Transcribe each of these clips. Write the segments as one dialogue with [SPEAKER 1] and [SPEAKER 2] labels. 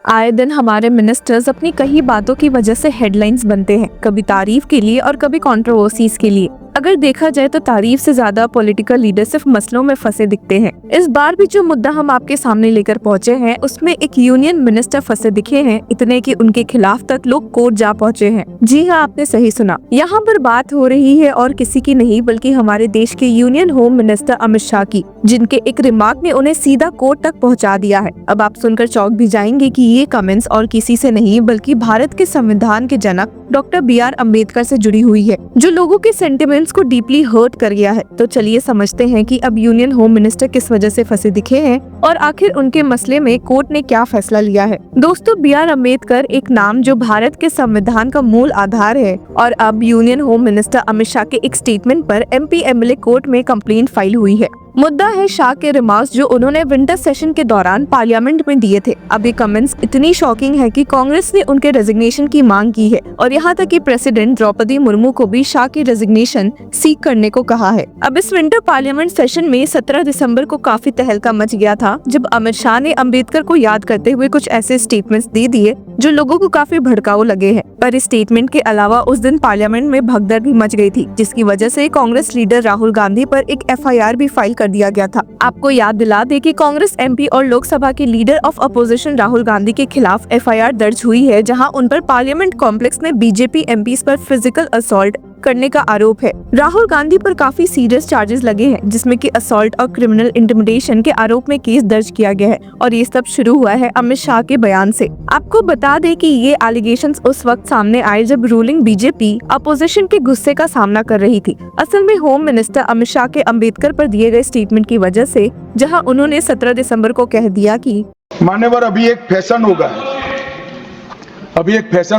[SPEAKER 1] आए दिन हमारे मिनिस्टर्स अपनी कई बातों की वजह से हेडलाइंस बनते हैं, कभी तारीफ के लिए और कभी कंट्रोवर्सीज के लिए। अगर देखा जाए तो तारीफ से ज्यादा पॉलिटिकल लीडर सिर्फ मसलों में फंसे दिखते हैं। इस बार भी जो मुद्दा हम आपके सामने लेकर पहुंचे हैं उसमें एक यूनियन मिनिस्टर फंसे दिखे हैं, इतने कि उनके खिलाफ तक लोग कोर्ट जा पहुंचे हैं। जी हाँ, आपने सही सुना। यहाँ पर बात हो रही है और किसी की नहीं बल्कि हमारे देश के union home minister Amit Shah की, जिनके एक रिमार्क ने उन्हें सीधा कोर्ट तक पहुँचा दिया है। अब आप सुनकर चौंक भी जाएंगे कि ये कमेंट्स और किसी से नहीं बल्कि भारत के संविधान के जनक डॉक्टर बी.आर. अम्बेडकर से जुड़ी हुई है, जो लोगों के सेंटिमेंट्स को डीपली हर्ट कर गया है। तो चलिए समझते हैं कि अब यूनियन होम मिनिस्टर किस वजह से फंसे दिखे हैं और आखिर उनके मसले में कोर्ट ने क्या फैसला लिया है। दोस्तों, बी.आर. अम्बेडकर एक नाम जो भारत के संविधान का मूल आधार है, और अब union home minister Amit Shah के एक स्टेटमेंट पर MP-MLA कोर्ट में कंप्लेंट फाइल हुई है। मुद्दा है शाह के रिमार्क्स जो उन्होंने विंटर सेशन के दौरान पार्लियामेंट में दिए थे। अब ये कमेंट्स इतनी शॉकिंग है कि कांग्रेस ने उनके रेजिग्नेशन की मांग की है और यहाँ तक कि प्रेसिडेंट द्रौपदी मुर्मू को भी शाह की रेजिग्नेशन सीक करने को कहा है। अब इस विंटर पार्लियामेंट सेशन में 17 दिसंबर को काफी तहलका मच गया था, जब अमित शाह ने अम्बेडकर को याद करते हुए कुछ ऐसे स्टेटमेंट्स दे दिए जो लोगों को काफी भड़काऊ लगे हैं। पर इस स्टेटमेंट के अलावा उस दिन पार्लियामेंट में भगदड़ भी मच गई थी, जिसकी वजह से कांग्रेस लीडर राहुल गांधी पर एक FIR भी फाइल कर दिया गया था। आपको याद दिला दे कि कांग्रेस MP और लोकसभा के leader of opposition Rahul Gandhi के खिलाफ FIR दर्ज हुई है, जहां उन पर पार्लियामेंट कॉम्प्लेक्स में BJP MPs पर फिजिकल असॉल्ट करने का आरोप है। राहुल गांधी पर काफी सीरियस चार्जेस लगे हैं, जिसमें कि असॉल्ट और क्रिमिनल इंटिमिडेशन के आरोप में केस दर्ज किया गया है, और ये सब शुरू हुआ है अमित शाह के बयान से। आपको बता दें कि ये एलिगेशंस उस वक्त सामने आए जब रूलिंग BJP अपोजिशन के गुस्से का सामना कर रही थी। असल में होम मिनिस्टर अमित शाह के अम्बेडकर पर दिए गए स्टेटमेंट की वजह से, जहां उन्होंने 17 दिसंबर को कह दिया कि
[SPEAKER 2] मान्यवर अभी एक फैशन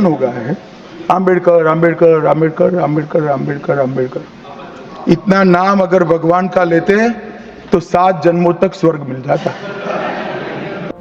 [SPEAKER 2] होगा है आम्बेडकर आम्बेडकर आम्बेडकर आम्बेडकर आम्बेडकर आम्बेडकर। इतना नाम अगर भगवान का लेते तो 7 जन्मों तक स्वर्ग मिल जाता।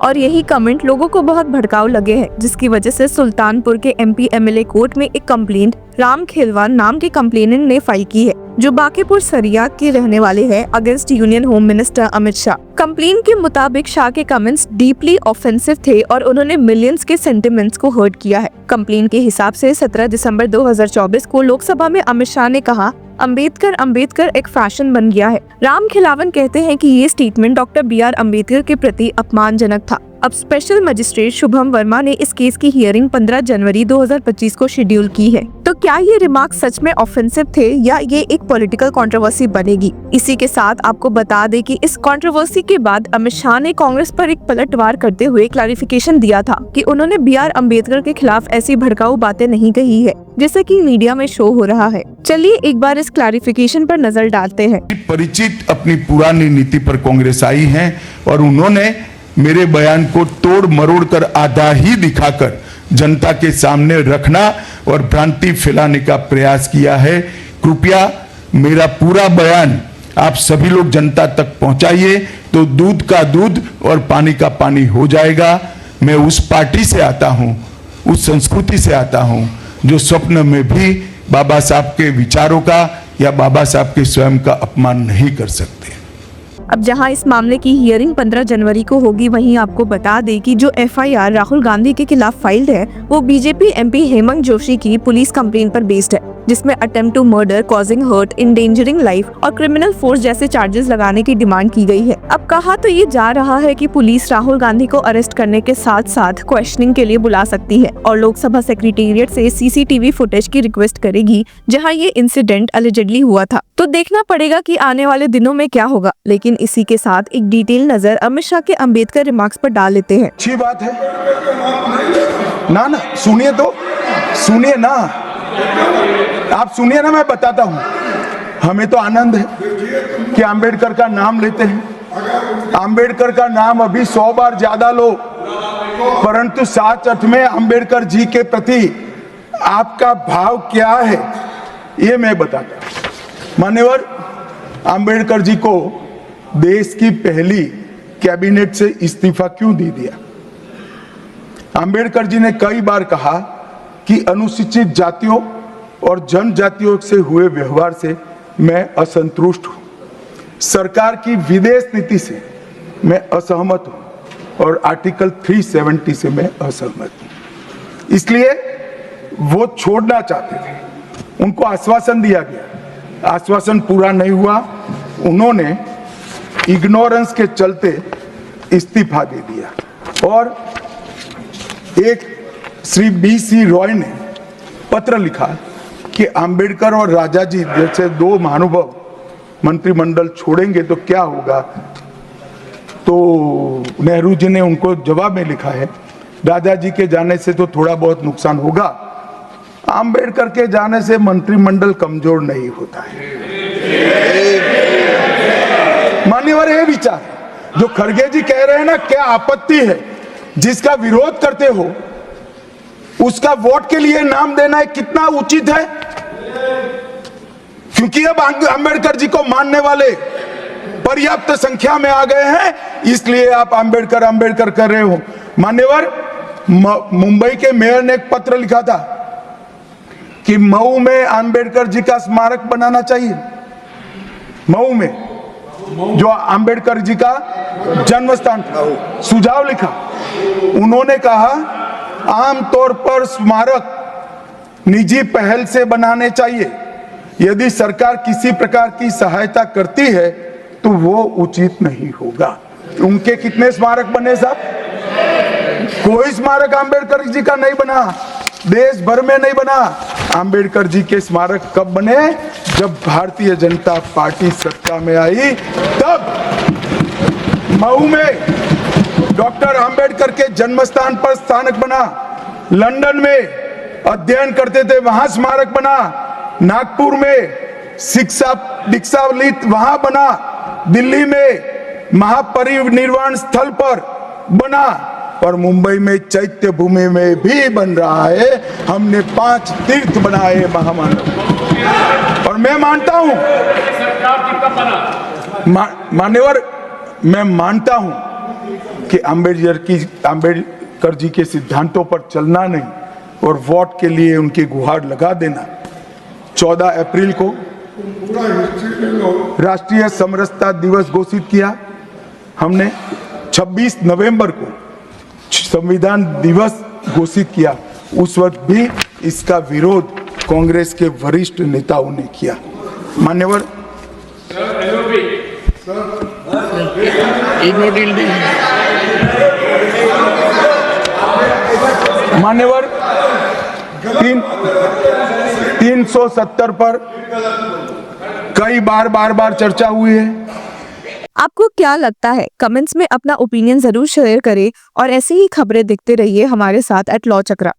[SPEAKER 1] और यही कमेंट लोगों को बहुत भड़काऊ लगे हैं, जिसकी वजह से सुल्तानपुर के MP-MLA कोर्ट में एक कंप्लेंट राम खेलवान नाम के कंप्लेनेंट ने फाइल की है, जो बांकीपुर सरिया के रहने वाले हैं, against union home minister Amit Shah. Complaint के मुताबिक शाह के कमेंट्स डीपली ऑफेंसिव थे और उन्होंने मिलियंस के सेंटिमेंट्स को हर्ट किया है। कंप्लेंट के हिसाब से 17 दिसंबर 2024 को लोकसभा में अमित शाह ने कहा, अम्बेडकर एक फैशन बन गया है। राम खिलावन कहते हैं कि ये स्टेटमेंट डॉक्टर बी.आर. अम्बेडकर के प्रति अपमानजनक था। अब स्पेशल मजिस्ट्रेट शुभम वर्मा ने इस केस की हियरिंग 15 जनवरी 2025 को शेड्यूल की है। तो क्या ये रिमार्क सच में ऑफेंसिव थे या ये एक पॉलिटिकल कंट्रोवर्सी बनेगी? इसी के साथ आपको बता दें कि इस कंट्रोवर्सी के बाद अमित शाह ने कांग्रेस पर एक पलटवार करते हुए क्लैरिफिकेशन दिया था कि उन्होंने बी.आर. अम्बेडकर के खिलाफ ऐसी भड़काऊ बातें नहीं कही है, जैसा कि मीडिया में शो हो रहा है। चलिए एक बार इस क्लैरिफिकेशन पर नजर डालते हैं।
[SPEAKER 3] परिचित अपनी पुरानी नीति पर कांग्रेस आई है और उन्होंने मेरे बयान को तोड़ मरोड़ कर आधा ही दिखाकर जनता के सामने रखना और भ्रांति फैलाने का प्रयास किया है। कृपया मेरा पूरा बयान आप सभी लोग जनता तक पहुंचाइए, तो दूध का दूध और पानी का पानी हो जाएगा। मैं उस पार्टी से आता हूं, उस संस्कृति से आता हूं जो स्वप्न में भी बाबा साहब के विचारों का या बाबा साहब के स्वयं का अपमान नहीं कर सकते।
[SPEAKER 1] अब जहां इस मामले की हियरिंग 15 जनवरी को होगी, वहीं आपको बता दें कि जो FIR राहुल गांधी के खिलाफ फाइल्ड है वो BJP MP हेमंत जोशी की पुलिस कंप्लेंट पर बेस्ड है, जिसमें attempt to murder, causing hurt, endangering life और क्रिमिनल फोर्स जैसे चार्जेस लगाने की डिमांड की गई है। अब कहा तो ये जा रहा है कि पुलिस राहुल गांधी को अरेस्ट करने के साथ साथ क्वेश्चनिंग के लिए बुला सकती है और लोकसभा सेक्रेटेरिएट से CCTV फुटेज की रिक्वेस्ट करेगी, जहाँ ये इंसिडेंट अलिजेडली हुआ था। तो देखना पड़ेगा कि आने वाले दिनों में क्या होगा। लेकिन इसी के साथ एक डिटेल नजर अमित शाह के अम्बेडकर रिमार्क्स पर डाल लेते हैं।
[SPEAKER 2] अच्छी बात है ना, सुनिए तो, सुनिए ना, आप सुनिए ना, मैं बताता हूं। हमें तो आनंद है कि अंबेडकर का नाम लेते हैं। अंबेडकर का नाम अभी 100 बार ज्यादा लो, परंतु साच अर्थ में अंबेडकर जी के प्रति आपका भाव क्या है ये मैं बताता हूं। मान्यवर, अंबेडकर जी को देश की पहली कैबिनेट से इस्तीफा क्यों दे दिया? अंबेडकर जी ने कई बार कहा कि अनुसूचित जातियों और जनजातियों से हुए व्यवहार से मैं असंतुष्ट हूं। सरकार की विदेश नीति से मैं असहमत हूं। और आर्टिकल 370 से मैं असहमत हूं। इसलिए वो छोड़ना चाहते थे, उनको आश्वासन दिया गया, आश्वासन पूरा नहीं हुआ, उन्होंने इग्नोरेंस के चलते इस्तीफा दे दिया। और एक श्री BC रॉय ने पत्र लिखा कि अंबेडकर और राजाजी जैसे दो महानुभाव मंत्रिमंडल छोड़ेंगे तो क्या होगा। तो नेहरू जी ने उनको जवाब में लिखा है, दादाजी के जाने से तो थोड़ा बहुत नुकसान होगा, अंबेडकर के जाने से मंत्रिमंडल कमजोर नहीं होता है। मान्यवर ये विचार जो खड़गे जी कह रहे हैं ना, क्या आपत्ति है, जिसका विरोध करते हो उसका वोट के लिए नाम देना है, कितना उचित है। क्योंकि अब अंबेडकर जी को मानने वाले पर्याप्त संख्या में आ गए हैं, इसलिए आप अंबेडकर अंबेडकर कर रहे हो। मान्यवर, मुंबई के मेयर ने एक पत्र लिखा था कि मऊ में अंबेडकर जी का स्मारक बनाना चाहिए। मऊ में जो अंबेडकर जी का जन्म स्थान था, सुझाव लिखा। उन्होंने कहा आमतौर पर स्मारक निजी पहल से बनाने चाहिए, यदि सरकार किसी प्रकार की सहायता करती है तो वो उचित नहीं होगा। उनके कितने स्मारक बने साहब? कोई स्मारक अंबेडकर जी का नहीं बना, देश भर में नहीं बना। अंबेडकर जी के स्मारक कब बने? जब भारतीय जनता पार्टी सत्ता में आई, तब मऊ में डॉक्टर अंबेडकर के जन्म स्थान पर स्मारक बना, लंदन में अध्ययन करते थे वहां स्मारक बना, नागपुर में शिक्षा दीक्षावलित वहां बना, दिल्ली में महापरिनिर्वाण स्थल पर बना, और मुंबई में चैत्य भूमि में भी बन रहा है। हमने 5 तीर्थ बनाए महामानव। और मैं मानता हूं, मान्यवर, मैं मानता हूं कि अंबेडकर जी के सिद्धांतों पर चलना नहीं और वोट के लिए उनकी गुहार लगा देना। 14 अप्रैल को राष्ट्रीय समरसता दिवस घोषित किया हमने, 26 नवंबर को संविधान दिवस घोषित किया। उस वक्त भी इसका विरोध कांग्रेस के वरिष्ठ नेताओं ने किया। मान्यवर, मान्यवर, 370 पर कई बार चर्चा हुई है।
[SPEAKER 1] आपको क्या लगता है? कमेंट्स में अपना ओपिनियन जरूर शेयर करें और ऐसे ही खबरें देखते रहिए हमारे साथ @लॉ चक्रा।